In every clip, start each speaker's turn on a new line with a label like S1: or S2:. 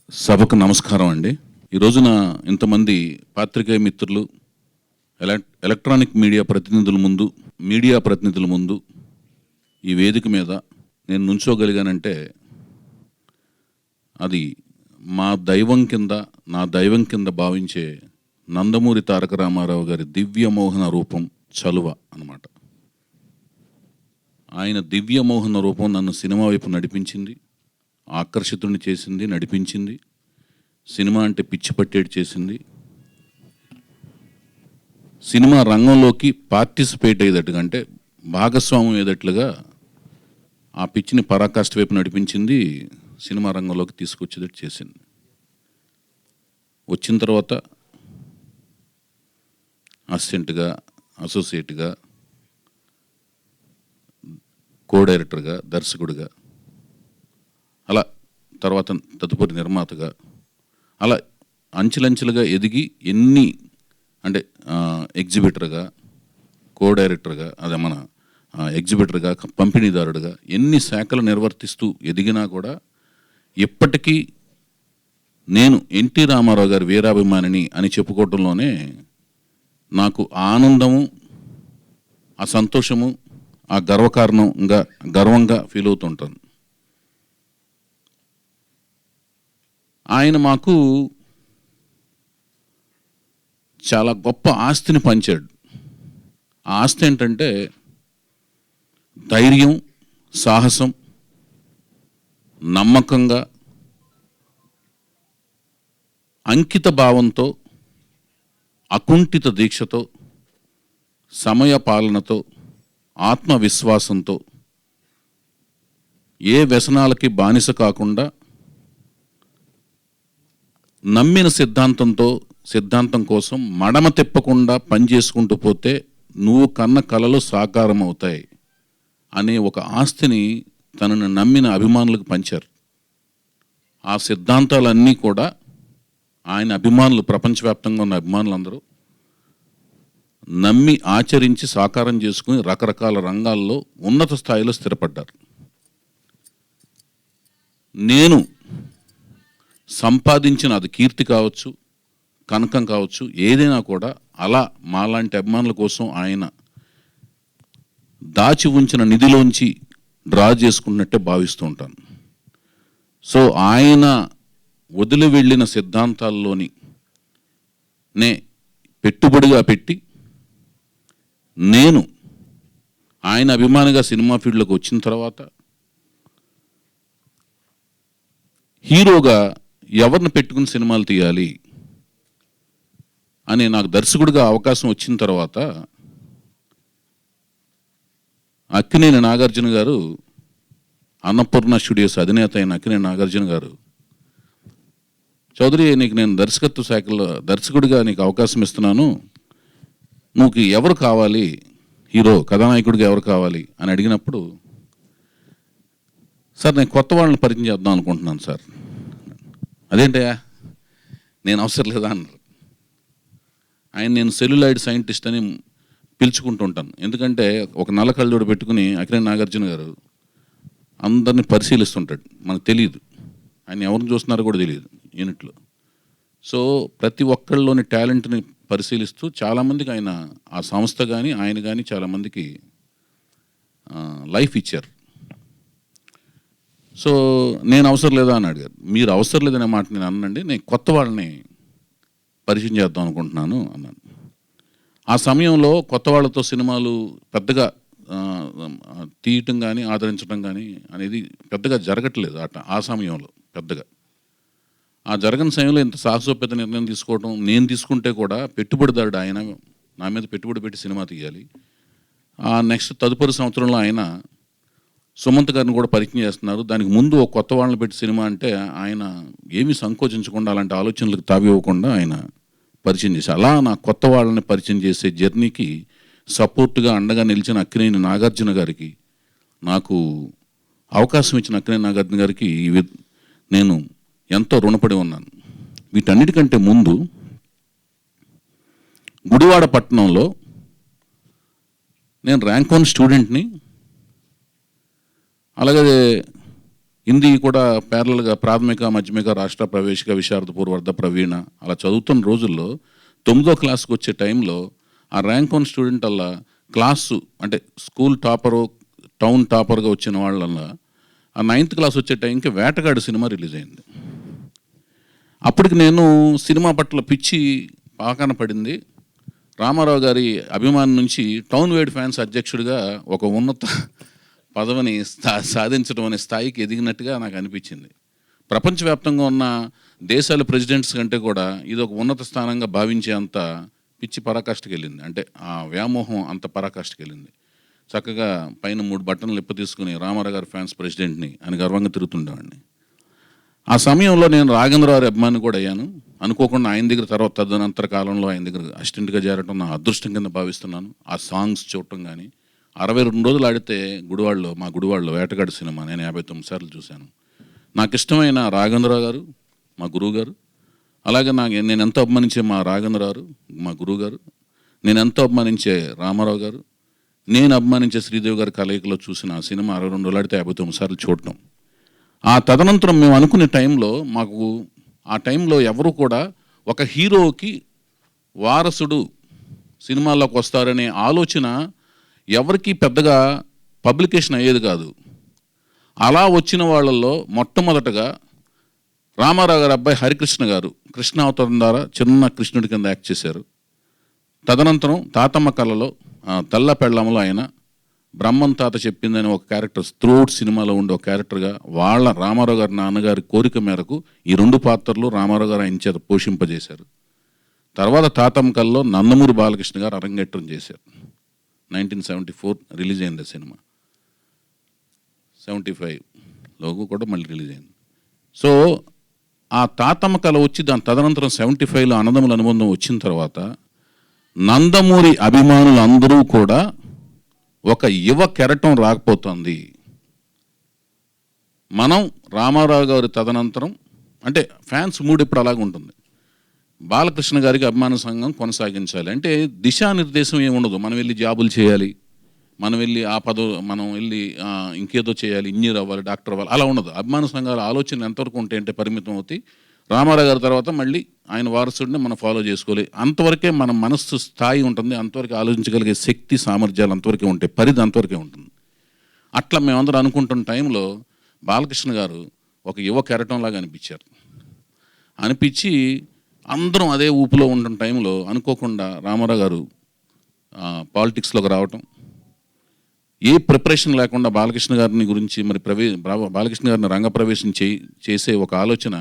S1: సభకు నమస్కారం అండి. ఈ రోజున ఇంతమంది పాత్రికేయ మిత్రులు, ఎలక్ట్రానిక్ మీడియా ప్రతినిధుల ముందు ఈ వేదిక మీద నేను నుంచోగలిగానంటే అది నా దైవం కింద భావించే నందమూరి తారక రామారావు గారి దివ్యమోహన రూపం చలువ అన్నమాట. ఆయన దివ్యమోహన రూపం నన్ను సినిమా వైపు నడిపించింది, ఆకర్షితుడిని చేసింది, నడిపించింది. సినిమా అంటే పిచ్చి పట్టేటి చేసింది. సినిమా రంగంలోకి పార్టిసిపేట్ అయ్యేటట్టుగా అంటే భాగస్వామ్యం అయ్యేటట్లుగా ఆ పిచ్చిని పరాకాష్ఠ వైపు నడిపించింది, సినిమా రంగంలోకి తీసుకొచ్చేటట్టు చేసింది. వచ్చిన తర్వాత అసిస్టెంట్గా, అసోసియేట్గా, కో డైరెక్టర్గా, దర్శకుడిగా, అలా తర్వాత తదుపరి నిర్మాతగా, అలా అంచెలంచెలుగా ఎదిగి ఎన్ని అంటే ఎగ్జిబిటర్గా, కో డైరెక్టర్గా, అదే మన ఎగ్జిబిటర్గా, పంపిణీదారుడుగా ఎన్ని శాఖలు నిర్వర్తిస్తూ ఎదిగినా కూడా ఇప్పటికీ నేను ఎన్టీ రామారావు గారి వీరాభిమానిని అని చెప్పుకోవడంలోనే నాకు ఆనందము, ఆ సంతోషము, ఆ గర్వంగా ఫీల్ అవుతుంటాను. ఆయన మాకు చాలా గొప్ప ఆస్తిని పంచాడు. ఆ ఆస్తి ఏంటంటే ధైర్యం, సాహసం, నమ్మకంగా, అంకిత భావంతో, అకుంఠిత దీక్షతో, సమయ పాలనతో, ఆత్మవిశ్వాసంతో, ఏ వ్యసనాలకి బానిస కాకుండా నమ్మిన సిద్ధాంతం కోసం మడమ తిప్పకుండా పనిచేసుకుంటూ పోతే నువ్వు కన్న కలలు సాకారం అవుతాయి అనే ఒక ఆస్తిని తనను నమ్మిన అభిమానులకు పంచారు. ఆ సిద్ధాంతాలన్నీ కూడా ఆయన అభిమానులు, ప్రపంచవ్యాప్తంగా ఉన్న అభిమానులందరూ నమ్మి ఆచరించి సాకారం చేసుకుని రకరకాల రంగాల్లో ఉన్నత స్థాయిలో స్థిరపడ్డారు. నేను సంపాదించిన అది కీర్తి కావచ్చు, కనకం కావచ్చు, ఏదైనా కూడా అలా మాలాంటి అభిమానుల కోసం ఆయన దాచి ఉంచిన నిధిలోంచి డ్రా చేసుకున్నట్టే భావిస్తూ ఉంటాను. సో ఆయన వదిలి వెళ్ళిన సిద్ధాంతాల్లోని పెట్టుబడిగా పెట్టి నేను ఆయన అభిమానిగా సినిమా ఫీల్డ్లోకి వచ్చిన తర్వాత హీరోగా ఎవరిని పెట్టుకుని సినిమాలు తీయాలి అని నాకు దర్శకుడిగా అవకాశం వచ్చిన తర్వాత అక్కినేని నాగార్జున గారు, అన్నపూర్ణ స్టూడియోస్ అధినేత అయిన అక్కినేని నాగార్జున గారు, చౌదరి నీకు నేను దర్శకత్వ శాఖలో దర్శకుడిగా నీకు అవకాశం ఇస్తున్నాను, నువ్వు ఎవరు కావాలి, హీరో కథానాయకుడిగా ఎవరు కావాలి అని అడిగినప్పుడు, సార్ నేను కొత్త వాళ్ళని పరిచయం చేద్దాం అనుకుంటున్నాను సార్. అదేంటయ్యా నేను అవసరం లేదా అన్నారు. నేను సెల్యులాయిడ్ సైంటిస్ట్ అని పిలుచుకుంటూ ఉంటాను. ఎందుకంటే ఒక నల్ల కళ్ళజోడు పెట్టుకుని అక్కినేని నాగార్జున గారు అందరిని పరిశీలిస్తుంటాడు. మనకు తెలియదు, ఆయన ఎవరిని చూస్తున్నారో కూడా తెలియదు యూనిట్లో. సో ప్రతి ఒక్కళ్ళలోని టాలెంట్ని పరిశీలిస్తూ చాలామందికి ఆయన, ఆ సంస్థ కానీ ఆయన కానీ చాలామందికి లైఫ్ ఇచ్చారు. సో నేను అవసరం లేదా అని అడిగారు. మీరు అవసరం లేదనే మాట నేను అన్నానండి, నేను కొత్త వాళ్ళని పరిచయం చేద్దాం అనుకుంటున్నాను అన్నాను. ఆ సమయంలో కొత్త వాళ్ళతో సినిమాలు పెద్దగా తీయటం కానీ ఆదరించడం కానీ అనేది పెద్దగా జరగట్లేదు ఆ సమయంలో. పెద్దగా ఆ జరగని సమయంలో ఇంత సాహసోపేత నిర్ణయం తీసుకోవడం, నేను తీసుకుంటే కూడా పెట్టుబడిదారుడు ఆయన నా మీద పెట్టుబడి పెట్టి సినిమా తీయాలి. నెక్స్ట్ తదుపరి సంవత్సరంలో ఆయన సుమంత్ గారిని కూడా పరిచయం చేస్తున్నారు. దానికి ముందు ఒక కొత్త వాళ్ళని పెట్టి సినిమా అంటే ఆయన ఏమీ సంకోచించకుండా, అలాంటి ఆలోచనలకు తావివ్వకుండా ఆయన పరిచయం చేసి, అలా నా కొత్త వాళ్ళని పరిచయం చేసే జర్నీకి సపోర్ట్గా అండగా నిలిచిన అక్కినేని నాగార్జున గారికి, నాకు అవకాశం ఇచ్చిన అక్కినేని నాగార్జున గారికి నేను ఎంతో రుణపడి ఉన్నాను. వీటన్నిటికంటే ముందు గుడివాడ పట్టణంలో నేను ర్యాంక్ 1 స్టూడెంట్ని. అలాగే హిందీ కూడా ప్యారలల్గా ప్రాథమిక మాధ్యమిక రాష్ట్ర ప్రవేశిక విశారద పూర్వార్ధ ప్రవీణ అలా చదువుతున్న రోజుల్లో 9వ క్లాస్కి వచ్చే టైంలో ఆ ర్యాంక్ 1 స్టూడెంట్ అలా క్లాసు అంటే స్కూల్ టాపరు టౌన్ టాపర్గా వచ్చిన వాళ్ళ ఆ 9th క్లాస్ వచ్చే టైంకి వేటగాడు సినిమా రిలీజ్ అయింది. అప్పటికి నేను సినిమా పట్ల పిచ్చి పాకాన పడింది. రామారావు గారి అభిమానం నుంచి టౌన్ వైడ్ ఫ్యాన్స్ అధ్యక్షుడిగా ఒక ఉన్నత పదవిని సాధించడం అనే స్థాయికి ఎదిగినట్టుగా నాకు అనిపించింది. ప్రపంచవ్యాప్తంగా ఉన్న దేశాల ప్రెసిడెంట్స్ కంటే కూడా ఇది ఒక ఉన్నత స్థానంగా భావించే అంత పిచ్చి పరాకాష్ఠకి వెళ్ళింది. అంటే ఆ వ్యామోహం అంత పరాకాష్ఠకి వెళ్ళింది. చక్కగా పైన 3 బట్టన్లు ఇప్ప తీసుకుని రామారావు గారి ఫ్యాన్స్ ప్రెసిడెంట్ని అని గర్వంగా తిరుగుతుండేవాడిని. ఆ సమయంలో నేను రాఘవేంద్రరావు అభిమాని కూడా అయ్యాను. అనుకోకుండా ఆయన దగ్గర తర్వాత తదనంతర కాలంలో ఆయన దగ్గర అసిస్టెంట్గా చేరటం నా అదృష్టం కింద భావిస్తున్నాను. ఆ సాంగ్స్ చూడటం కానీ 62 రోజులు ఆడితే మా గుడివాడలో వేటగాడు సినిమా నేను 59 సార్లు చూశాను. నాకు ఇష్టమైన రాఘవేంద్రరావు గారు మా గురువు గారు, అలాగే నేను ఎంతో అభిమానించే మా రాఘవేంద్రరావు గారు మా గురువు గారు, నేను ఎంతో అభిమానించే రామారావు గారు, నేను అభిమానించే శ్రీదేవి గారి కలయికలో చూసిన ఆ సినిమా 62 రోజులు ఆడితే 59 సార్లు చూడటం. ఆ తదనంతరం మేము అనుకునే టైంలో మాకు ఆ టైంలో ఎవరు కూడా ఒక హీరోకి వారసుడు సినిమాల్లోకి వస్తారనే ఆలోచన ఎవరికి పెద్దగా పబ్లికేషన్ అయ్యేది కాదు. అలా వచ్చిన వాళ్ళల్లో మొట్టమొదటగా రామారావు గారి అబ్బాయి హరికృష్ణ గారు కృష్ణ అవతారం ద్వారా చిన్న కృష్ణుడి కింద యాక్ట్ చేశారు. తదనంతరం తాతమ్మ కళలో తెల్ల పెళ్ళంలో ఆయన బ్రహ్మం తాత చెప్పిందని ఒక క్యారెక్టర్ త్రూఅవుట్ సినిమాలో ఉండే ఒక క్యారెక్టర్గా వాళ్ళ రామారావు గారి నాన్నగారి కోరిక మేరకు ఈ 2 పాత్రలు రామారావు గారు ఆయన చేత పోషింపజేశారు. తర్వాత తాతమ్మ కళలో నందమూరి బాలకృష్ణ గారు అరంగేట్రం చేశారు. 1974 రిలీజ్ అయింది సినిమా. 75లో కూడా మళ్ళీ రిలీజ్ అయింది. సో ఆ తాతమ్మ కళ వచ్చి దాని తదనంతరం 75లో అన్నదమ్ముల అనుబంధం వచ్చిన తర్వాత నందమూరి అభిమానులు అందరూ కూడా ఒక యువ కెరటం రాకపోతుంది. మనం రామారావు గారి తదనంతరం అంటే ఫ్యాన్స్ మూడు ఇప్పుడు అలాగే ఉంటుంది. బాలకృష్ణ గారికి అభిమాన సంఘం కొనసాగించాలి అంటే దిశానిర్దేశం ఏముండదు. మనం వెళ్ళి జాబులు చేయాలి, మనం వెళ్ళి మనం వెళ్ళి ఇంకేదో చేయాలి, ఇంజనీర్ అవ్వాలి, డాక్టర్ అవ్వాలి, అలా ఉండదు. అభిమాన సంఘాల ఆలోచన ఎంతవరకు ఉంటే అంటే పరిమితం అవుతాయి. రామారావు గారి తర్వాత మళ్ళీ ఆయన వారసుడిని మనం ఫాలో చేసుకోవాలి. అంతవరకే మన మనస్సు స్థాయి ఉంటుంది, అంతవరకు ఆలోచించగలిగే శక్తి సామర్థ్యాలు అంతవరకే ఉంటాయి, పరిధి అంతవరకే ఉంటుంది. అట్లా మేమందరం అనుకుంటున్న టైంలో బాలకృష్ణ గారు ఒక యువ కెరటంలాగా అనిపించి అందరం అదే ఊపులో ఉంటున్న టైంలో అనుకోకుండా రామారావు గారు పాలిటిక్స్లోకి రావటం, ఏ ప్రిపరేషన్ లేకుండా బాలకృష్ణ గారిని గురించి మరి బాలకృష్ణ గారిని రంగప్రవేశం చేసే ఒక ఆలోచన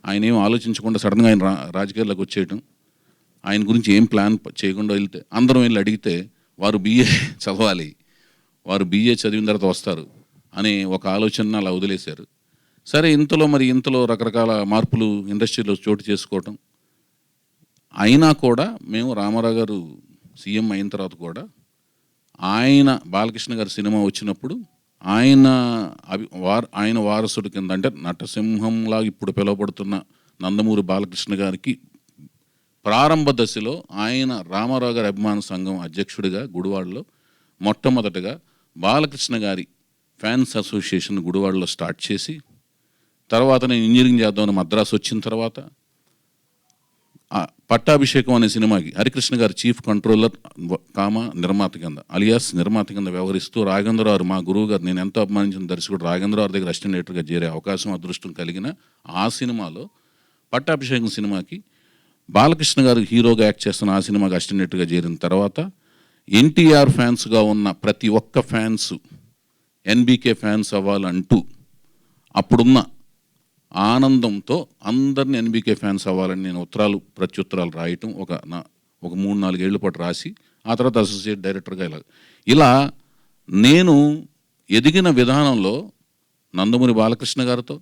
S1: ఆయన ఏం ఆలోచించకుండా సడన్గా ఆయన రాజకీయాల్లోకి వచ్చేయటం, ఆయన గురించి ఏం ప్లాన్ చేయకుండా వెళ్తే అందరం వెళ్ళి అడిగితే వారు BA చదవాలి, వారు BA చదివిన తర్వాత వస్తారు అనే ఒక ఆలోచన అలా వదిలేశారు. సరే ఇంతలో రకరకాల మార్పులు ఇండస్ట్రీలో చోటు చేసుకోవటం అయినా కూడా మేము రామారావు గారు సీఎం అయిన తర్వాత కూడా ఆయన బాలకృష్ణ గారి సినిమా వచ్చినప్పుడు ఆయన వారసుడి కింద అంటే నటసింహంలా ఇప్పుడు పిలువబడుతున్న నందమూరి బాలకృష్ణ గారికి ప్రారంభ దశలో ఆయన రామారావు గారి అభిమాన సంఘం అధ్యక్షుడిగా గుడివాడలో మొట్టమొదటగా బాలకృష్ణ గారి ఫ్యాన్స్ అసోసియేషన్ గుడివాడలో స్టార్ట్ చేసి తర్వాత నేను ఇంజనీరింగ్ చేద్దామని మద్రాసు వచ్చిన తర్వాత పట్టాభిషేకం అనే సినిమాకి హరికృష్ణ గారు చీఫ్ కంట్రోలర్ నిర్మాత కింద అలియాస్ నిర్మాత కింద వ్యవహరిస్తూ రాఘవేంద్రరావు మా గురువు గారు నేను ఎంతో అభిమానించిన దర్శకుడు రాఘవేంద్రరావు దగ్గర అసిస్టెంట్ డైరెక్టర్గా చేరే అవకాశం అదృష్టం కలిగిన ఆ సినిమాలో పట్టాభిషేకం సినిమాకి బాలకృష్ణ గారు హీరోగా యాక్ట్ చేస్తున్న ఆ సినిమాకి అసిస్టెంట్ డైరెక్టర్గా చేరిన తర్వాత NTR ఫ్యాన్స్గా ఉన్న ప్రతి ఒక్క ఫ్యాన్స్ NBK ఫ్యాన్స్ అవ్వాలంటూ అప్పుడున్న ఆనందంతో అందరినీ NBK ఫ్యాన్స్ అవ్వాలని నేను ప్రత్యుత్తరాలు రాయటం ఒక 3-4 ఏళ్ల పాటు రాసి ఆ తర్వాత అసోసియేట్ డైరెక్టర్గా ఇలా నేను ఎదిగిన విధానంలో నందమూరి బాలకృష్ణ గారితో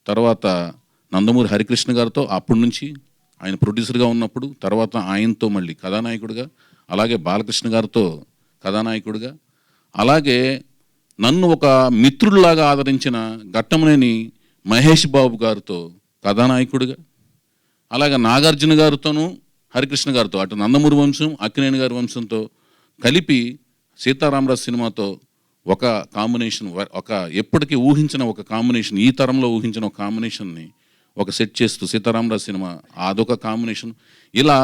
S1: తర్వాత నందమూరి హరికృష్ణ గారితో అప్పటి నుంచి ఆయన ప్రొడ్యూసర్గా ఉన్నప్పుడు తర్వాత ఆయనతో మళ్ళీ కథానాయకుడిగా అలాగే బాలకృష్ణ గారితో కథానాయకుడిగా అలాగే నన్ను ఒక మిత్రుడిలాగా ఆదరించిన ఘట్టమనేని మహేష్ బాబు గారితో కథానాయకుడిగా అలాగే నాగార్జున గారితోనూ హరికృష్ణ గారితో అటు నందమూరి వంశం అక్కినేని గారి వంశంతో కలిపి సీతారామరాజు సినిమాతో ఒక కాంబినేషన్, ఒక ఎప్పటికీ ఊహించిన ఒక కాంబినేషన్, ఈ తరంలో ఊహించిన ఒక కాంబినేషన్ని ఒక సెట్ చేస్తూ సీతారామరాజు సినిమా అదొక కాంబినేషన్, ఇలా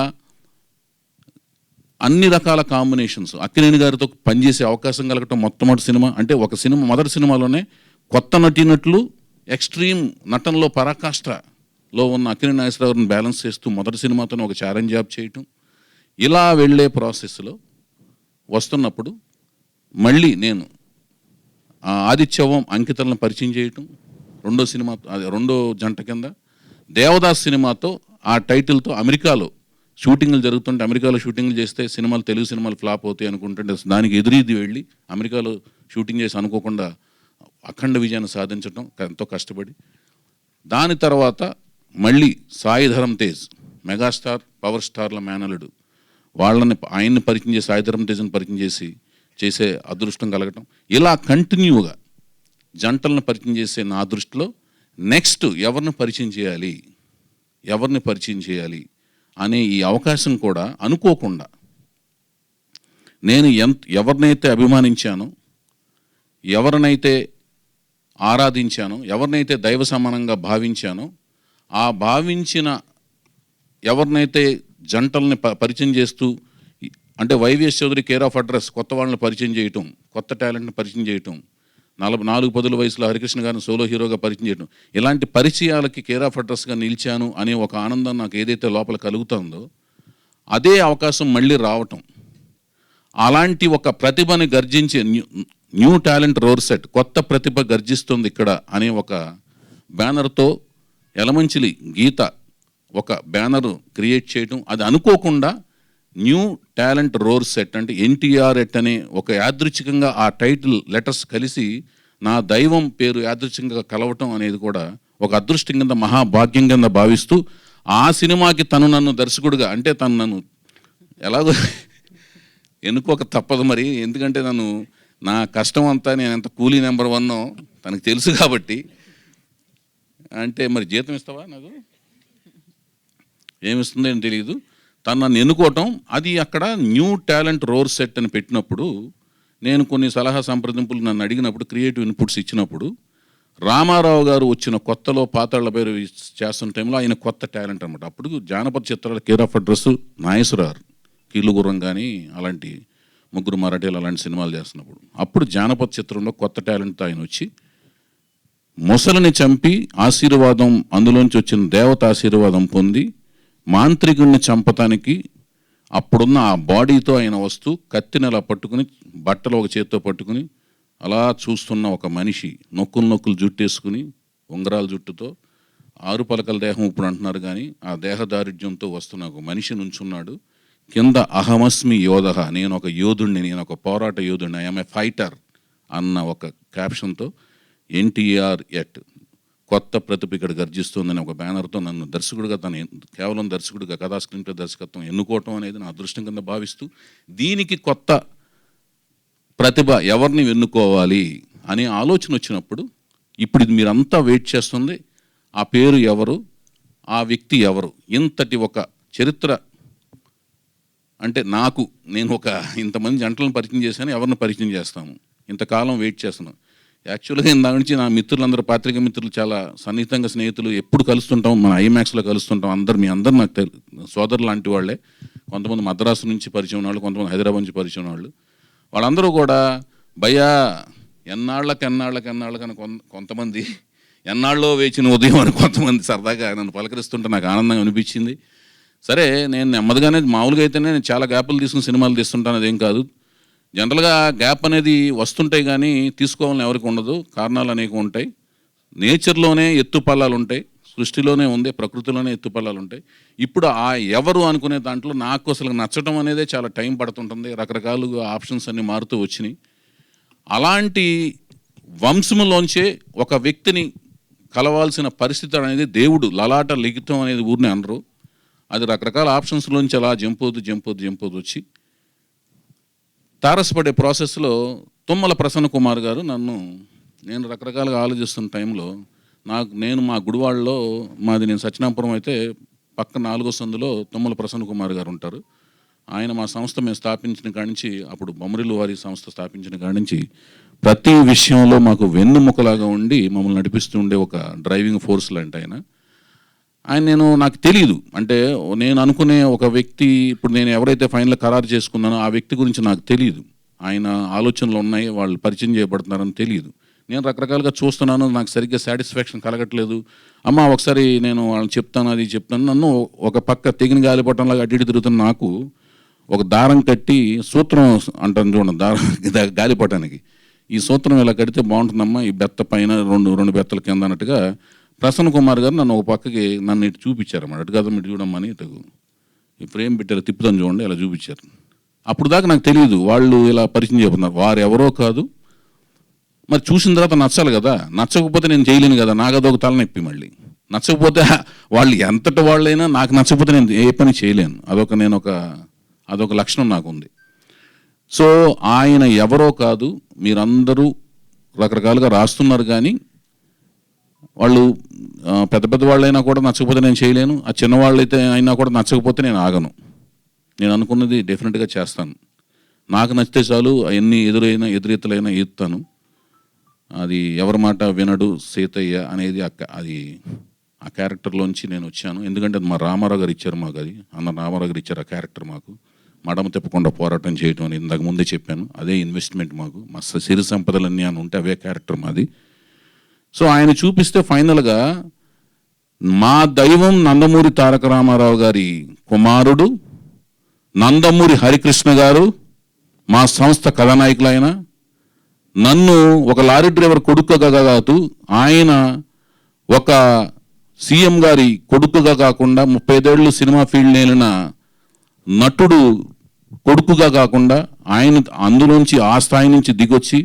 S1: అన్ని రకాల కాంబినేషన్స్. అక్కినేని గారితో పనిచేసే అవకాశం కలగటం మొట్టమొదటి సినిమా. అంటే ఒక సినిమా మొదటి సినిమాలోనే కొత్త నటీనటులు ఎక్స్ట్రీమ్ నటనలో పరాకాష్ఠలో ఉన్న అక్కినేని నాగేశ్వరరావుని బ్యాలెన్స్ చేస్తూ మొదటి సినిమాతోనే ఒక ఛాలెంజ్ జాబ్ చేయటం. ఇలా వెళ్ళే ప్రాసెస్లో వస్తున్నప్పుడు మళ్ళీ నేను ఆదిత్యవం అంకితలను పరిచయం చేయటం, రెండో సినిమా, రెండో జంట కింద దేవదాస్ సినిమాతో ఆ టైటిల్తో అమెరికాలో షూటింగ్లు జరుగుతుంటే, అమెరికాలో షూటింగ్లు చేస్తే సినిమాలు, తెలుగు సినిమాలు ఫ్లాప్ అవుతాయి అనుకుంటుంటే దానికి ఎదురీది వెళ్ళి అమెరికాలో షూటింగ్ చేసి అనుకోకుండా అఖండ విజయాన్ని సాధించడం ఎంతో కష్టపడి. దాని తర్వాత మళ్ళీ సాయి ధరమ్ తేజ్, మెగాస్టార్ పవర్ స్టార్ల మేనలుడు, ఆయన్ని పరిచయం చేసి, సాయి ధరమ్ తేజ్ని పరిచయం చేసే అదృష్టం కలగటం. ఇలా కంటిన్యూగా జంటలను పరిచయం చేసే నా దృష్టిలో నెక్స్ట్ ఎవరిని పరిచయం చేయాలి అనే ఈ అవకాశం కూడా అనుకోకుండా నేను ఎవరినైతే అభిమానించానో, ఎవరినైతే ఆరాధించానో, ఎవరినైతే దైవ సమానంగా భావించానో, ఆ భావించిన ఎవరినైతే జంటల్ని పరిచయం చేస్తూ, అంటే YVS Chowdary care of address, కొత్త వాళ్ళని పరిచయం చేయటం, కొత్త టాలెంట్ని పరిచయం చేయటం, 4 వయసులో హరికృష్ణ గారిని సోలో హీరోగా పరిచయం చేయటం, ఇలాంటి పరిచయాలకి కేర్ ఆఫ్ అడ్రస్గా నిలిచాను అనే ఒక ఆనందం నాకు ఏదైతే లోపల కలుగుతుందో, అదే అవకాశం మళ్ళీ రావటం, అలాంటి ఒక ప్రతిభని గర్జించే న్యూ టాలెంట్ రోర్ సెట్, కొత్త ప్రతిభ గర్జిస్తుంది ఇక్కడ అనే ఒక బ్యానర్తో యలమంచిలి గీత ఒక బ్యానర్ క్రియేట్ చేయటం, అది అనుకోకుండా న్యూ టాలెంట్ రోర్ సెట్ అంటే ఎన్టీఆర్ ఎట్ అనే ఒక యాదృచ్ఛికంగా ఆ టైటిల్ లెటర్స్ కలిసి నా దైవం పేరు యాదృచ్ఛికంగా కలవటం అనేది కూడా ఒక అదృష్టం కింద, మహాభాగ్యం కింద భావిస్తూ, ఆ సినిమాకి తను నన్ను దర్శకుడిగా, అంటే తను నన్ను ఎలాగో ఎన్నుకోక తప్పదు మరి, ఎందుకంటే నా కష్టం అంతా నేను ఎంత కూలీ నెంబర్ 1 తనకు తెలుసు కాబట్టి. అంటే మరి జీతం ఇస్తావా, నాకు ఏమిస్తుందో ఏం తెలియదు. తను నన్ను ఎన్నుకోవటం, అది అక్కడ న్యూ టాలెంట్ రోర్ సెట్ అని పెట్టినప్పుడు, నేను కొన్ని సలహా సంప్రదింపులు నన్ను అడిగినప్పుడు, క్రియేటివ్ ఇన్పుట్స్ ఇచ్చినప్పుడు, రామారావు గారు వచ్చిన కొత్తలో పాతాళ పేరు చేస్తున్న టైంలో ఆయన కొత్త టాలెంట్ అనమాట. అప్పుడు జానపద చిత్రాల కేర్ ఆఫ్ అడ్రస్ నాగేశ్వరరావు, కీలుగుర్రం కానీ అలాంటి ముగ్గురు మరాఠీలు అలాంటి సినిమాలు చేస్తున్నప్పుడు, అప్పుడు జానపద చిత్రంలో కొత్త టాలెంట్తో ఆయన వచ్చి మొసలిని చంపి ఆశీర్వాదం, అందులోంచి వచ్చిన దేవత ఆశీర్వాదం పొంది మాంత్రికుడిని చంపటానికి అప్పుడున్న ఆ బాడీతో ఆయన వస్తూ కత్తిని అలా పట్టుకుని, బట్టలు ఒక చేత్తో పట్టుకుని అలా చూస్తున్న ఒక మనిషి, నొక్కులు జుట్టేసుకుని, ఉంగరాల జుట్టుతో, 6 పలకల దేహం ఇప్పుడు అంటున్నారు కానీ ఆ దేహదారిద్ర్యంతో వస్తున్న ఒక మనిషి నుంచున్నాడు. కింద అహమస్మి యోధ, నేను ఒక యోధుడిని, నేను ఒక పోరాట యోధుడిని, ఐఎమ్ ఏ ఫైటర్ అన్న ఒక క్యాప్షన్తో ఎన్టీఆర్ ఎట్ కొత్త ప్రతిభ ఇక్కడ గర్జిస్తుందని ఒక బ్యానర్తో నన్ను దర్శకుడిగా, కేవలం దర్శకుడిగా, కథా స్క్రీన్ ప్లే దర్శకత్వం ఎన్నుకోవటం అనేది నా అదృష్టం కింద భావిస్తూ, దీనికి కొత్త ప్రతిభ ఎవరిని ఎన్నుకోవాలి అనే ఆలోచన వచ్చినప్పుడు, ఇప్పుడు ఇది మీరంతా వెయిట్ చేస్తుంది, ఆ పేరు ఎవరు, ఆ వ్యక్తి ఎవరు, ఇంతటి ఒక చరిత్ర. అంటే నేను ఇంతమంది జంటలను పరిచయం చేశాను, ఎవరిని పరిచయం చేస్తాము, ఇంతకాలం వెయిట్ చేస్తున్నాను. యాక్చువల్గా ఇందాక నుంచి నా మిత్రులందరూ, పాత్రిక మిత్రులు చాలా సన్నిహితంగా స్నేహితులు, ఎప్పుడు కలుస్తుంటాం, మన ఐమాక్స్లో కలుస్తుంటాం, మీ అందరు నాకు సోదరులు లాంటి వాళ్ళే. కొంతమంది మద్రాసు నుంచి పరిచయం వాళ్ళు, కొంతమంది హైదరాబాద్ నుంచి పరిచయం వాళ్ళు, వాళ్ళందరూ కూడా భయ్యా ఎన్నాళ్ళకని కొంతమంది, ఎన్నాళ్ళలో వేచిన ఉదయం అని కొంతమంది సరదాగా నన్ను పలకరిస్తుంటే నాకు ఆనందంగా అనిపించింది. సరే, నేను నెమ్మదిగానే, మామూలుగా అయితేనే నేను చాలా గ్యాపులు తీసుకుని సినిమాలు తీస్తుంటాను, అదేం కాదు. జనరల్గా గ్యాప్ అనేది వస్తుంటాయి కానీ తీసుకోవాలని ఎవరికి ఉండదు, కారణాలు అనేక ఉంటాయి. నేచర్లోనే ఎత్తుపల్లాలు ఉంటాయి, సృష్టిలోనే ఉంది, ప్రకృతిలోనే ఎత్తుపల్లాలు ఉంటాయి. ఇప్పుడు ఆ ఎవరు అనుకునే దాంట్లో నాకు అసలు నచ్చడం అనేది చాలా టైం పడుతుంటుంది, రకరకాలుగా ఆప్షన్స్ అన్నీ మారుతూ వచ్చినాయి. అలాంటి వంశంలోంచే ఒక వ్యక్తిని కలవాల్సిన పరిస్థితి అనేది దేవుడు లలాట లిఖితం అనేది ఊరిని అనరు, అది రకరకాల ఆప్షన్స్లోంచి అలా జంపోదు వచ్చి తారసపడే ప్రాసెస్లో తుమ్మల ప్రసన్న కుమార్ గారు నేను రకరకాలుగా ఆలోచిస్తున్న టైంలో నేను మా గుడివాడలో, నేను సత్యనాపురం అయితే పక్క 4వ సందులో తుమ్మల ప్రసన్న కుమార్ గారు ఉంటారు. ఆయన మా సంస్థ మేము స్థాపించిన కాడి నుంచి, అప్పుడు బొమ్మరిల్లు వారి సంస్థ స్థాపించిన కాడి నుంచి ప్రతి విషయంలో మాకు వెన్నుముకలాగా ఉండి మమ్మల్ని నడిపిస్తూ ఉండే ఒక డ్రైవింగ్ ఫోర్స్ లాంటి ఆయన నాకు తెలియదు. అంటే నేను అనుకునే ఒక వ్యక్తి, ఇప్పుడు నేను ఎవరైతే ఫైనల్ ఖరారు చేసుకున్నానో ఆ వ్యక్తి గురించి నాకు తెలియదు. ఆయన ఆలోచనలు ఉన్నాయి, వాళ్ళు పరిచయం చేయబడుతున్నారని తెలియదు. నేను రకరకాలుగా చూస్తున్నాను, నాకు సరిగ్గా సాటిస్ఫాక్షన్ కలగట్లేదు. అమ్మ ఒకసారి నేను వాళ్ళని చెప్తాను, అది చెప్తాను. నన్ను ఒక పక్క తెగిన గాలిపటంలాగా అడ్డు తిరుగుతున్న నాకు ఒక దారం కట్టి సూత్రం అంటాను చూడండి, దారం గాలిపటానికి ఈ సూత్రం ఇలా కడితే బాగుంటుందమ్మా, ఈ బెత్త పైన రెండు బెత్తల కింద అన్నట్టుగా ప్రసన్న కుమార్ గారు నన్ను ఒక పక్కకి నన్ను ఇటు చూపించారన్నమాట. అటు కదా ఇటు చూడమ్మని, ఇటు ఈ ఫ్రేమ్ పెట్టారు, తిప్పుతాను చూడండి, ఇలా చూపించారు. అప్పుడు దాకా నాకు తెలియదు వాళ్ళు ఇలా పరిచయం చెబుతున్నారు. వారు ఎవరో కాదు, మరి చూసిన తర్వాత నచ్చాలి కదా, నచ్చకపోతే నేను చేయలేను కదా, నాకదొక తలనొప్పి. మళ్ళీ నచ్చకపోతే వాళ్ళు ఎంతటి వాళ్ళైనా నాకు నచ్చకపోతే నేను ఏ పని చేయలేను. అదొక లక్షణం నాకు ఉంది. సో ఆయన ఎవరో కాదు, మీరందరూ రకరకాలుగా రాస్తున్నారు, కానీ వాళ్ళు పెద్ద వాళ్ళైనా కూడా నచ్చకపోతే నేను చేయలేను, ఆ చిన్నవాళ్ళు అయితే అయినా కూడా నచ్చకపోతే నేను ఆగను. నేను అనుకున్నది డెఫినెట్గా చేస్తాను. నాకు నచ్చితే చాలు, ఎన్ని ఎదురెత్తులైనా ఎత్తాను. అది ఎవరి మాట వినడు సీతయ్య అనేది అది ఆ క్యారెక్టర్లోంచి నేను వచ్చాను. ఎందుకంటే అది మా రామారావు గారు ఇచ్చారు మాకు, అది అన్న రామారావు గారు ఇచ్చారు ఆ క్యారెక్టర్ మాకు. మడమ తిప్పకుండా పోరాటం చేయటం అని ఇందాక ముందే చెప్పాను, అదే ఇన్వెస్ట్మెంట్ మాకు. మా సిరి సంపదలన్నీ అని ఉంటే అవే క్యారెక్టర్ మాది. సో ఆయన చూపిస్తే ఫైనల్గా మా దైవం నందమూరి తారక రామారావు గారి కుమారుడు నందమూరి హరికృష్ణ గారు, మా సంస్థ కథానాయకులైన నన్ను ఒక లారీ డ్రైవర్ కొడుకుగా కాదు, ఆయన ఒక సీఎం గారి కొడుకుగా కాకుండా 35 ఏళ్ళు సినిమా ఫీల్డ్ నేలిన నటుడు కొడుకుగా కాకుండా ఆయన అందులోంచి ఆ స్థాయి నుంచి దిగొచ్చి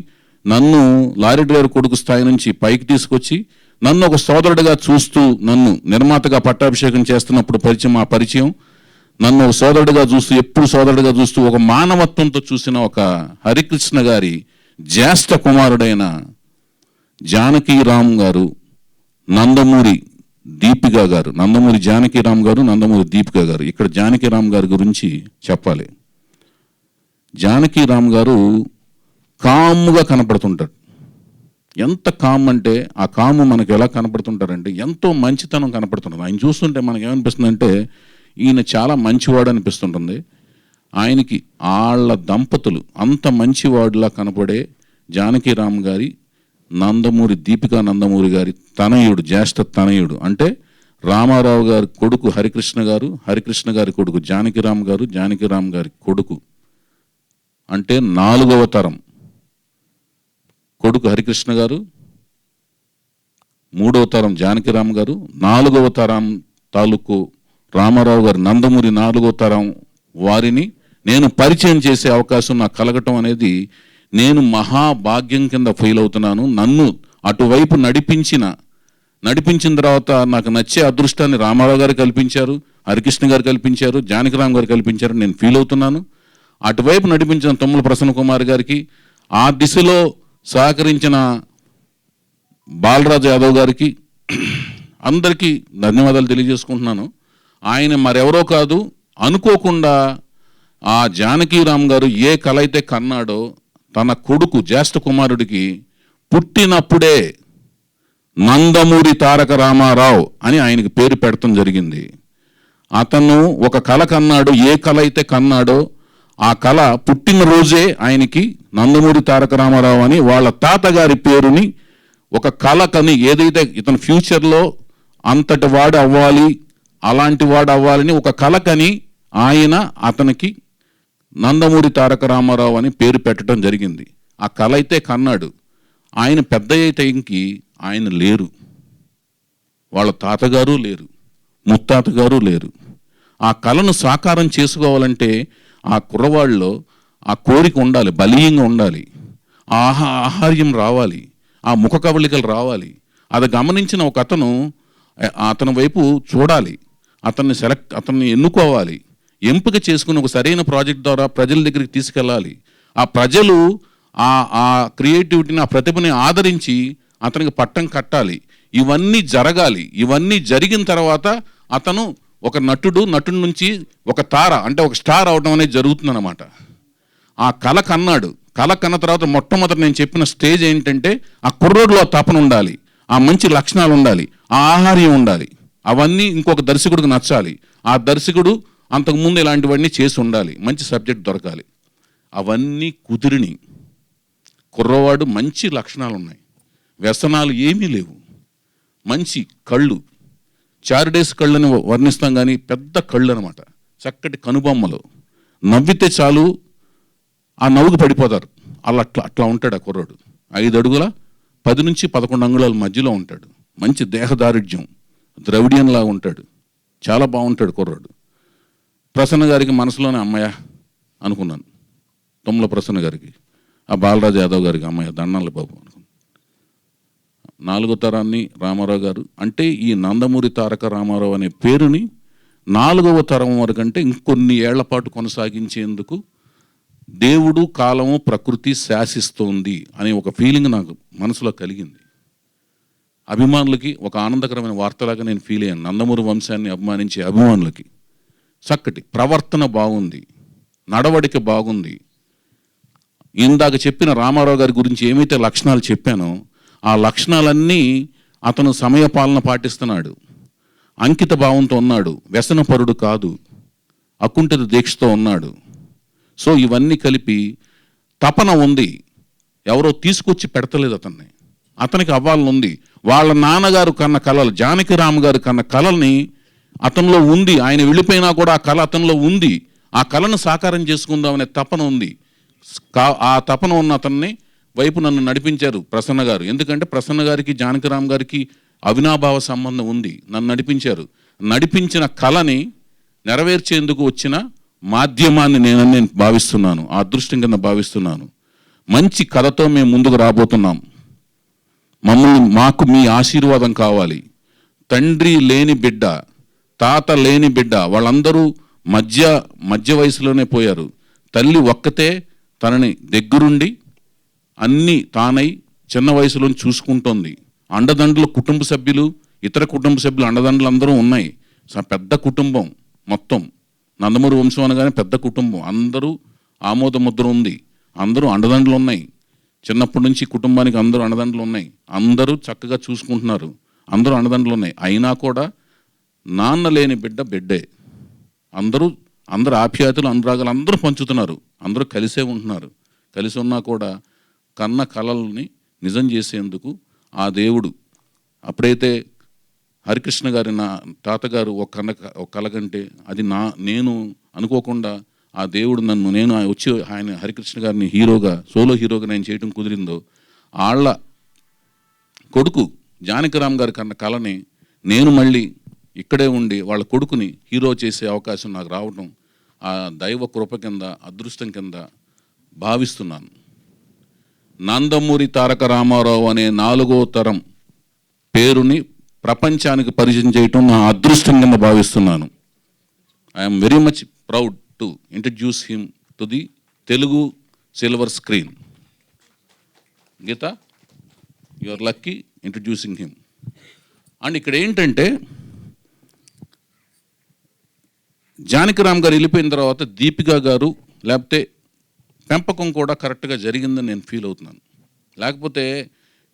S1: నన్ను లారీ డ్రైవర్ కొడుకు స్థాయి నుంచి పైకి తీసుకొచ్చి నన్ను ఒక సోదరుడిగా చూస్తూ, నన్ను నిర్మాతగా పట్టాభిషేకం చేస్తున్నప్పుడు పరిచయం నన్ను ఒక సోదరుడిగా చూస్తూ, ఎప్పుడు సోదరుడిగా చూస్తూ, ఒక మానవత్వంతో చూసిన ఒక హరికృష్ణ గారి జ్యేష్ఠ కుమారుడైన జానకీరామ్ గారు, నందమూరి దీపిక గారు, నందమూరి జానకీరామ్ గారు, నందమూరి దీపిక గారు. ఇక్కడ జానకీరామ్ గారి గురించి చెప్పాలి. జానకీరామ్ గారు కామ్గా కనపడుతుంటాడు. ఎంత కామ్ అంటే, ఆ కాము మనకు ఎలా కనపడుతుంటారంటే ఎంతో మంచితనం కనపడుతుంటుంది. ఆయన చూస్తుంటే మనకి ఏమనిపిస్తుందంటే ఈయన చాలా మంచివాడు అనిపిస్తుంటుంది. ఆయనకి వాళ్ళ దంపతులు అంత మంచివాడులా కనపడే జానకీరామ్ గారి నందమూరి దీపికా నందమూరి గారి తనయుడు, జ్యేష్ఠ తనయుడు. అంటే రామారావు గారి కొడుకు హరికృష్ణ గారు, హరికృష్ణ గారి కొడుకు జానకీరామ్ గారు, జానకీరామ్ గారి కొడుకు అంటే 4వ తరం కొడుకు హరికృష్ణ గారు, 3వ తరం జానకీరామ్ గారు, 4వ తరం తాలూకు రామారావు గారు నందమూరి 4వ తరం వారిని నేను పరిచయం చేసే అవకాశం నాకు కలగటం అనేది నేను మహాభాగ్యం కింద ఫీల్ అవుతున్నాను. నన్ను అటువైపు నడిపించిన తర్వాత నాకు నచ్చే అదృష్టాన్ని రామారావు గారు కల్పించారు, హరికృష్ణ గారు కల్పించారు, జానకీరామ్ గారు కల్పించారు, నేను ఫీల్ అవుతున్నాను. అటువైపు నడిపించిన తుమ్మల ప్రసన్న కుమార్ గారికి, ఆ దిశలో సహకరించిన బాలరాజు యాదవ్ గారికి, అందరికీ ధన్యవాదాలు తెలియజేసుకుంటున్నాను. ఆయన మరెవరో కాదు, అనుకోకుండా ఆ జానకీరామ్ గారు ఏ కళ అయితే కన్నాడో తన కొడుకు జ్యేష్ఠ కుమారుడికి పుట్టినప్పుడే నందమూరి తారక రామారావు అని ఆయనకి పేరు పెడతాం జరిగింది. అతను ఒక కళ కన్నాడు, ఏ కళ అయితే కన్నాడో ఆ కళ పుట్టినరోజే ఆయనకి నందమూరి తారక రామారావు అని వాళ్ళ తాతగారి పేరుని ఒక కళ కని, ఏదైతే ఇతను ఫ్యూచర్లో అంతటి వాడు అవ్వాలి, అలాంటి వాడు అవ్వాలని ఒక కళ కని ఆయన అతనికి నందమూరి తారక రామారావు అని పేరు పెట్టడం జరిగింది. ఆ కళ అయితే కన్నాడు. ఆయన పెద్ద టైంకి ఆయన లేరు, వాళ్ళ తాతగారు లేరు, ముత్తాతగారు లేరు. ఆ కళను సాకారం చేసుకోవాలంటే ఆ కుర్రవాళ్ళలో ఆ కోరిక ఉండాలి, బలీయంగా ఉండాలి, ఆహార్యం రావాలి, ఆ ముఖ కవళికలు రావాలి. అది గమనించిన ఒక అతని వైపు చూడాలి, అతన్ని ఎన్నుకోవాలి, ఎంపిక చేసుకుని ఒక సరైన ప్రాజెక్ట్ ద్వారా ప్రజల దగ్గరికి తీసుకెళ్ళాలి. ఆ ప్రజలు ఆ క్రియేటివిటీని, ఆ ప్రతిభని ఆదరించి అతనికి పట్టం కట్టాలి. ఇవన్నీ జరగాలి. ఇవన్నీ జరిగిన తర్వాత అతను ఒక నటుడి నుంచి ఒక తార అంటే ఒక స్టార్ అవడం అనేది జరుగుతుందన్నమాట. ఆ కళ కన్న తర్వాత మొట్టమొదటి నేను చెప్పిన స్టేజ్ ఏంటంటే ఆ కుర్రోడ్లో తపన ఉండాలి, ఆ మంచి లక్షణాలు ఉండాలి, ఆ ఆహార్యం ఉండాలి. అవన్నీ ఇంకొక దర్శకుడికి నచ్చాలి. ఆ దర్శకుడు అంతకుముందు ఇలాంటివన్నీ చేసి ఉండాలి, మంచి సబ్జెక్ట్ దొరకాలి. అవన్నీ కుదిరిని కుర్రవాడు మంచి లక్షణాలు ఉన్నాయి, వ్యసనాలు ఏమీ లేవు, మంచి కళ్ళు, చారిడేస్ కళ్ళని వర్ణిస్తాం కానీ పెద్ద కళ్ళు అనమాట, చక్కటి కనుబొమ్మలు, నవ్వితే చాలు ఆ నవ్వుకు పడిపోతారు. అట్లా ఉంటాడు ఆ కుర్రాడు. 5 అడుగుల 10 నుంచి 11 అంగుళాల మధ్యలో ఉంటాడు. మంచి దేహదారుఢ్యం, ద్రవిడియన్లా ఉంటాడు. చాలా బాగుంటాడు కుర్రాడు. ప్రసన్న గారికి మనసులోనే అమ్మయ్య అనుకున్నాను. తొమ్మల ప్రసన్న గారికి, ఆ బాలరాజు యాదవ్ గారికి అమ్మయ్య దండాలి బాబు అనుకున్నాను. 4వ తరాన్ని రామారావు గారు అంటే ఈ నందమూరి తారక రామారావు అనే పేరుని 4వ తరం వరకు అంటే ఇంకొన్ని ఏళ్ల పాటు కొనసాగించేందుకు దేవుడు, కాలము, ప్రకృతి శాసిస్తోంది అనే ఒక ఫీలింగ్ నాకు మనసులో కలిగింది. అభిమానులకి ఒక ఆనందకరమైన వార్తలాగా నేను ఫీల్ అయ్యాను. నందమూరి వంశాన్ని అభిమానించే అభిమానులకి చక్కటి ప్రవర్తన బాగుంది, నడవడిక బాగుంది. ఇందాక చెప్పిన రామారావు గారి గురించి ఏమైతే లక్షణాలు చెప్పానో ఆ లక్షణాలన్నీ అతను సమయపాలన పాటిస్తున్నాడు, అంకిత భావంతో ఉన్నాడు, వ్యసనపరుడు కాదు, అకుంఠిత దీక్షతో ఉన్నాడు. సో ఇవన్నీ కలిపి తపన ఉంది. ఎవరో తీసుకొచ్చి పెడతలేదు అతన్ని, అతనికి అవ్వాలని ఉంది. వాళ్ళ నాన్నగారు కన్న కళలు, జానకిరామ్ గారు కన్న కళల్ని అతనిలో ఉంది. ఆయన వెళ్ళిపోయినా కూడా ఆ కళ అతనిలో ఉంది. ఆ కళను సాకారం చేసుకుందామనే తపన ఉంది. ఆ తపన ఉన్న అతన్ని వైపు నన్ను నడిపించారు ప్రసన్న గారు. ఎందుకంటే ప్రసన్న గారికి జానకిరామ్ గారికి అవినాభావ సంబంధం ఉంది. నన్ను నడిపించారు. నడిపించిన కళని నెరవేర్చేందుకు వచ్చిన మాధ్యమాన్ని నేను భావిస్తున్నాను, ఆ అదృష్టం కింద భావిస్తున్నాను. మంచి కథతో మేము ముందుకు రాబోతున్నాం. మాకు మీ ఆశీర్వాదం కావాలి. తండ్రి లేని బిడ్డ, తాత లేని బిడ్డ, వాళ్ళందరూ మధ్య వయసులోనే పోయారు. తల్లి ఒక్కతే తనని దగ్గరుండి అన్నీ తానై చిన్న వయసులో చూసుకుంటోంది. అండదండలు కుటుంబ సభ్యులు, ఇతర కుటుంబ సభ్యులు అండదండలు అందరూ ఉన్నాయి. పెద్ద కుటుంబం మొత్తం. నందమూరి వంశం అనగానే పెద్ద కుటుంబం, అందరూ ఆమోద ముద్ర ఉంది, అందరూ అండదండలు ఉన్నాయి. చిన్నప్పటి నుంచి కుటుంబానికి అందరూ అండదండలు ఉన్నాయి, అందరూ చక్కగా చూసుకుంటున్నారు, అందరూ అండదండలు ఉన్నాయి. అయినా కూడా నాన్న లేని బిడ్డే. అందరూ ఆప్యాయతలు, అనురాగాలు అందరూ పంచుతున్నారు, అందరూ కలిసే ఉంటున్నారు. కలిసి ఉన్నా కూడా కన్న కళల్ని నిజం చేసేందుకు ఆ దేవుడు అప్పుడైతే హరికృష్ణ గారి నా తాతగారు ఒక కళ కంటే అది నేను అనుకోకుండా ఆ దేవుడు నేను వచ్చి ఆయన హరికృష్ణ గారిని సోలో హీరోగా నేను చేయడం కుదిరిందో, వాళ్ళ కొడుకు జానకిరామ్ గారి కన్న కళని నేను మళ్ళీ ఇక్కడే ఉండి వాళ్ళ కొడుకుని హీరో చేసే అవకాశం నాకు రావడం ఆ దైవ కృప కింద, అదృష్టం కింద భావిస్తున్నాను. నందమూరి తారక రామారావు అనే 4వ తరం పేరుని ప్రపంచానికి పరిచయం చేయటం నా అదృష్టం కింద భావిస్తున్నాను. I'm very much proud to introduce him to the Telugu silver screen. Geetha, you are lucky introducing him. And ఇక్కడ ఏంటంటే జానకిరామ్ గారు వెళ్ళిపోయిన తర్వాత దీపిక గారు లేకపోతే పెంపకం కూడా కరెక్ట్గా జరిగిందని నేను ఫీల్ అవుతున్నాను. లేకపోతే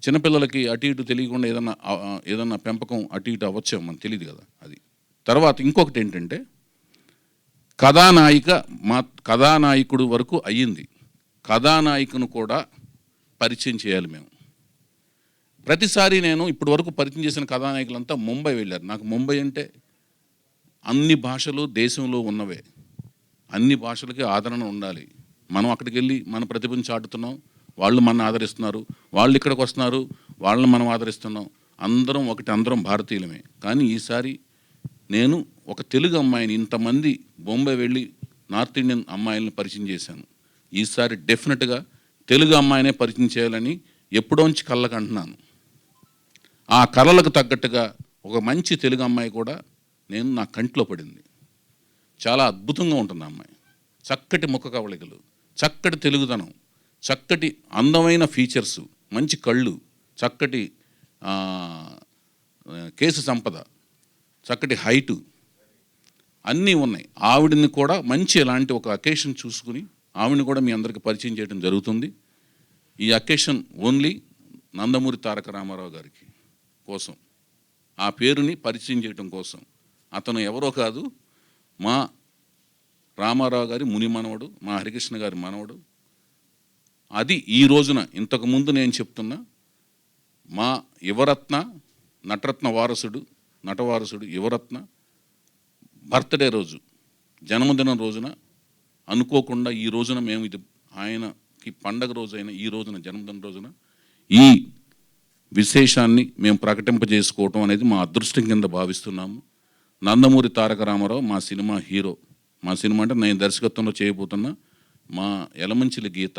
S1: చిన్నపిల్లలకి అటు ఇటు తెలియకుండా ఏదన్నా పెంపకం అటు ఇటు అవ్వచ్చేమో మనకు తెలియదు కదా. అది తర్వాత ఇంకొకటి ఏంటంటే కథానాయకుడు వరకు అయ్యింది, కథానాయకును కూడా పరిచయం చేయాలి మేము. ప్రతిసారి నేను ఇప్పటి వరకు పరిచయం చేసిన కథానాయకులంతా ముంబై వెళ్ళారు. నాకు ముంబై అంటే అన్ని భాషలు దేశంలో ఉన్నవే, అన్ని భాషలకి ఆదరణ ఉండాలి. మనం అక్కడికి వెళ్ళి మన ప్రతిభను చాటుతున్నాం, వాళ్ళు మన ఆదరిస్తున్నారు, వాళ్ళు ఇక్కడికి వస్తున్నారు, వాళ్ళని మనం ఆదరిస్తున్నాం. అందరం ఒకటి, అందరం భారతీయులమే. కానీ ఈసారి నేను ఒక తెలుగు అమ్మాయిని, ఇంతమంది బొంబాయి వెళ్ళి నార్త్ ఇండియన్ అమ్మాయిలను పరిచయం చేశాను. ఈసారి డెఫినెట్గా తెలుగు అమ్మాయినే పరిచయం చేయాలని ఎప్పుడోంచి కళ్ళకు అంటున్నాను. ఆ కళలకు తగ్గట్టుగా ఒక మంచి తెలుగు అమ్మాయి కూడా నా కంట్లో పడింది. చాలా అద్భుతంగా ఉంటుంది అమ్మాయి. చక్కటి ముఖ కవళికలు, చక్కటి తెలుగుదనం, చక్కటి అందమైన ఫీచర్స్, మంచి కళ్ళు, చక్కటి కేసు సంపద, చక్కటి హైటు, అన్నీ ఉన్నాయి. ఆవిడని కూడా మంచి ఇలాంటి ఒక అకేషన్ చూసుకుని ఆవిడని కూడా మీ అందరికీ పరిచయం చేయడం జరుగుతుంది. ఈ అకేషన్ ఓన్లీ నందమూరి తారక రామారావు గారికి కోసం, ఆ పేరుని పరిచయం చేయడం కోసం. అతను ఎవరో కాదు, మా రామారావు గారి ముని మనవడు, మా హరికృష్ణ గారి మనవడు. అది ఈ రోజున ఇంతకుముందు నేను చెప్తున్నా మా యువరత్న నటరత్న వారసుడు, నటవారసుడు యువరత్న బర్త్డే రోజు, జన్మదినం రోజున అనుకోకుండా ఈ రోజున మేము ఇది ఆయనకి పండగ రోజైన ఈ రోజున, జన్మదిన రోజున ఈ విశేషాన్ని మేము ప్రకటింపజేసుకోవటం అనేది మా అదృష్టం కింద భావిస్తున్నాము. నందమూరి తారక రామారావు మా సినిమా హీరో. మా సినిమా అంటే నేను దర్శకత్వంలో చేయబోతున్నా. మా యలమంచిలి గీత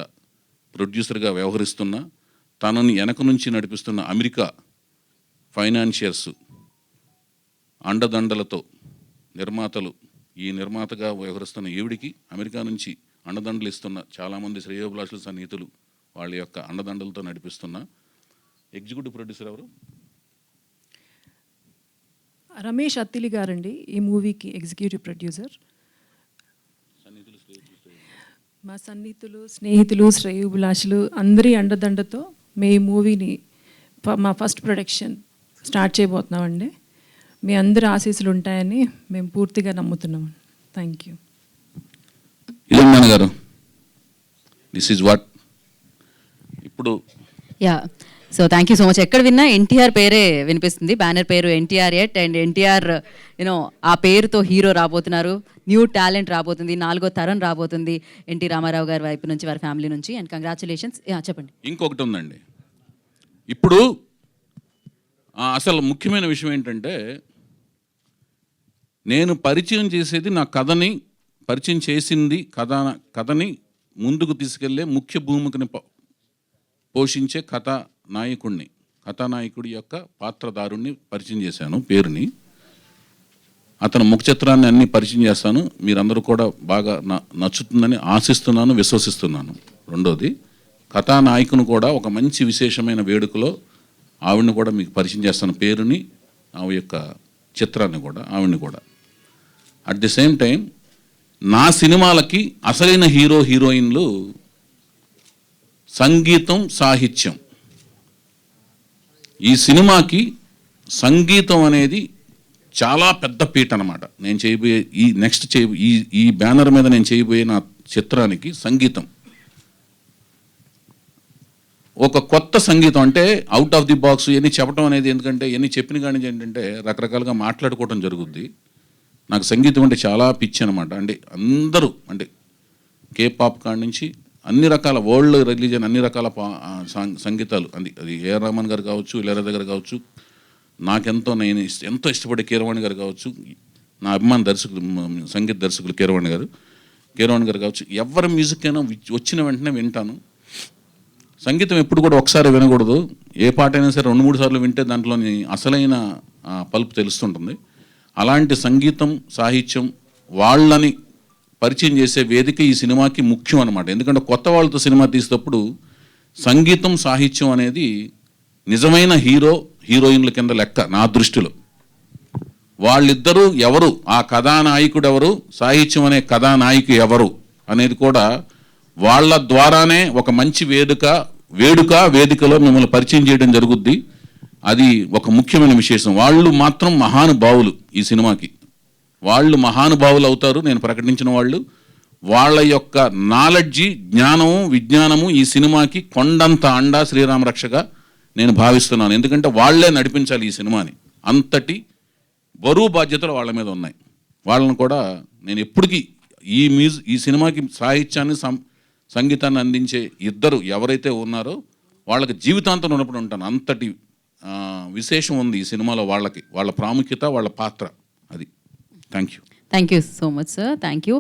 S1: ప్రొడ్యూసర్గా వ్యవహరిస్తున్నా. తనని వెనక నుంచి నడిపిస్తున్న అమెరికా ఫైనాన్షియర్స్ అండదండలతో నిర్మాతలు, ఈ నిర్మాతగా వ్యవహరిస్తున్న ఈవిడికి అమెరికా నుంచి అండదండలు ఇస్తున్న చాలామంది శ్రేయోభిలాషుల సన్నిహితులు వాళ్ళ యొక్క అండదండలతో నడిపిస్తున్న ఎగ్జిక్యూటివ్ ప్రొడ్యూసర్ ఎవరు?
S2: రమేష్ అత్తిలి గారండి ఈ మూవీకి ఎగ్జిక్యూటివ్ ప్రొడ్యూసర్. మా సన్నిహితులు, స్నేహితులు, శ్రేయోభిలాషులు అందరి అండదండతో మీ మూవీని మా ఫస్ట్ ప్రొడక్షన్ స్టార్ట్ చేయబోతున్నామండి. మీ అందరి ఆశీస్సులు ఉంటాయని మేము పూర్తిగా నమ్ముతున్నాం. Thank you.
S1: ఇదమ్మాన్ గారు, దిస్ ఈజ్ వాట్ ఇప్పుడు.
S3: Yeah, so thank you so much. ఎక్కడ విన్నా ఎన్టీఆర్ పేరే వినిపిస్తుంది. బ్యానర్ పేరు NTR at, and NTR you know ఆ పేరుతో హీరో రాబోతున్నారు. న్యూ టాలెంట్ రాబోతుంది, 4వ తరం రాబోతుంది ఎన్టీ రామారావు గారి వైపు నుంచి, వారి ఫ్యామిలీ నుంచి. And congratulations. చెప్పండి.
S1: ఇంకొకటి ఉందండి. ఇప్పుడు అసలు ముఖ్యమైన విషయం ఏంటంటే, నేను పరిచయం చేసేది నా కథని, పరిచయం చేసింది కథని ముందుకు తీసుకెళ్లే ముఖ్య భూమికని పోషించే కథానాయకుడి యొక్క పాత్రధారుణ్ణి పరిచయం చేశాను, పేరుని. అతను ముఖ చిత్రాన్ని అన్నీ పరిచయం చేస్తాను. మీరందరూ కూడా బాగా నచ్చుతుందని ఆశిస్తున్నాను, విశ్వసిస్తున్నాను. రెండోది, కథానాయకుని కూడా ఒక మంచి విశేషమైన వేడుకలో ఆవిడని కూడా మీకు పరిచయం చేస్తాను, పేరుని, ఆవిడ యొక్క చిత్రాన్ని కూడా, ఆవిడని కూడా. అట్ ది సేమ్ టైం నా సినిమాలకి అసలైన హీరో హీరోయిన్లు సంగీతం, సాహిత్యం. ఈ సినిమాకి సంగీతం అనేది చాలా పెద్ద పీట అన్నమాట. నేను చేయబోయే ఈ బ్యానర్ మీద నేను చేయబోయే నా చిత్రానికి సంగీతం ఒక కొత్త సంగీతం. అంటే అవుట్ ఆఫ్ ది బాక్స్ ఇవన్నీ చెప్పడం అనేది, ఎందుకంటే ఇవన్నీ చెప్పిన కానీ ఏంటంటే రకరకాలుగా మాట్లాడుకోవడం జరుగుద్ది. నాకు సంగీతం అంటే చాలా పిచ్చి అనమాట. అంటే అందరూ, అంటే కేపాప్ కాడి నుంచి అన్ని రకాల వరల్డ్ రిలీజియన్, అన్ని రకాల సంగీతాలు, అది ఏఆర్ రెహమాన్ గారు కావచ్చు, ఇళయరాజా గారు కావచ్చు, నేను ఎంతో ఇష్టపడే కీరవాణి గారు కావచ్చు, నా అభిమాన దర్శకులు, సంగీత దర్శకులు కీరవాణి గారు కావచ్చు, ఎవరి మ్యూజిక్ అయినా వచ్చిన వెంటనే వింటాను. సంగీతం ఎప్పుడు కూడా ఒకసారి వినకూడదు. ఏ పాట అయినా సరే 2-3 సార్లు వింటే దాంట్లోని అసలైన పల్పు తెలుస్తుంటుంది. అలాంటి సంగీతం, సాహిత్యం వాళ్ళని పరిచయం చేసే వేదిక ఈ సినిమాకి ముఖ్యం అనమాట. ఎందుకంటే కొత్త వాళ్ళతో సినిమా తీసేటప్పుడు సంగీతం, సాహిత్యం అనేది నిజమైన హీరోయిన్ల కింద లెక్క నా దృష్టిలో. వాళ్ళిద్దరూ ఎవరు, ఆ కథానాయకుడు ఎవరు, సాహిత్యం అనే కథానాయకు ఎవరు అనేది కూడా వాళ్ళ ద్వారానే ఒక మంచి వేదికలో మిమ్మల్ని పరిచయం చేయడం జరుగుద్ది. అది ఒక ముఖ్యమైన విశేషం. వాళ్ళు మాత్రం మహానుభావులు ఈ సినిమాకి. వాళ్ళు మహానుభావులు అవుతారు నేను ప్రకటించిన వాళ్ళు. వాళ్ళ యొక్క నాలెడ్జి, జ్ఞానము, విజ్ఞానము ఈ సినిమాకి కొండంత అండా, శ్రీరామ రక్షగా నేను భావిస్తున్నాను. ఎందుకంటే వాళ్ళే నడిపించాలి ఈ సినిమాని. అంతటి బరువు బాధ్యతలు వాళ్ళ మీద ఉన్నాయి. వాళ్ళని కూడా నేను ఎప్పటికీ ఈ సినిమాకి సాహిత్యాన్ని, సంగీతాన్ని అందించే ఇద్దరు ఎవరైతే ఉన్నారో వాళ్ళకి జీవితాంతం రుణపడి ఉంటాను. అంతటి విశేషం ఉంది ఈ సినిమాలో వాళ్ళకి, వాళ్ళ ప్రాముఖ్యత, వాళ్ళ పాత్ర. అది. Thank you
S3: so much sir. Thank you.